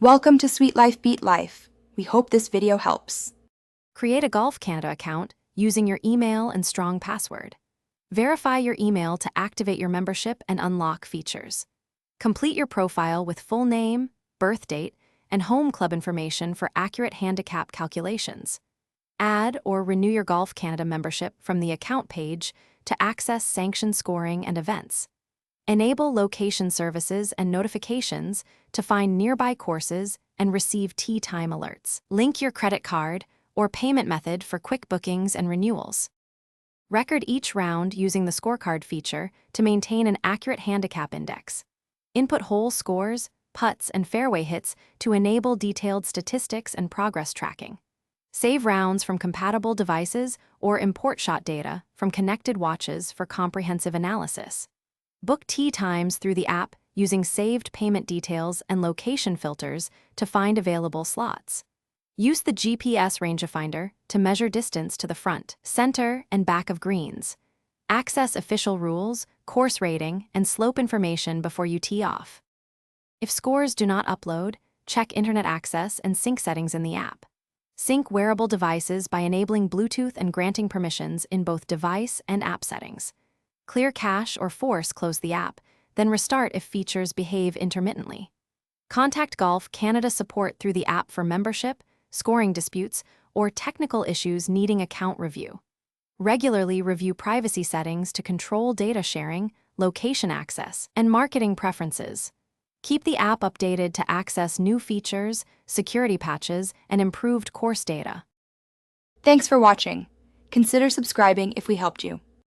Welcome to Sweet Life Beat Life. We hope this video helps. Create a Golf Canada account using your email and strong password. Verify your email to activate your membership and unlock features. Complete your profile with full name, birth date, and home club information for accurate handicap calculations. Add or renew your Golf Canada membership from the account page to access sanctioned scoring and events. Enable location services and notifications to find nearby courses and receive tee time alerts. Link your credit card or payment method for quick bookings and renewals. Record each round using the scorecard feature to maintain an accurate handicap index. Input hole scores, putts, and fairway hits to enable detailed statistics and progress tracking. Save rounds from compatible devices or import shot data from connected watches for comprehensive analysis. Book tee times through the app using saved payment details and location filters to find available slots. Use the GPS rangefinder to measure distance to the front, center, and back of greens. Access official rules, course rating, and slope information before you tee off. If scores do not upload, check internet access and sync settings in the app. Sync wearable devices by enabling Bluetooth and granting permissions in both device and app settings. Clear cache or force close the app, then restart if features behave intermittently. Contact Golf Canada support through the app for membership, scoring disputes, or technical issues needing account review. Regularly review privacy settings to control data sharing, location access, and marketing preferences. Keep the app updated to access new features, security patches, and improved course data. Thanks for watching. Consider subscribing if we helped you.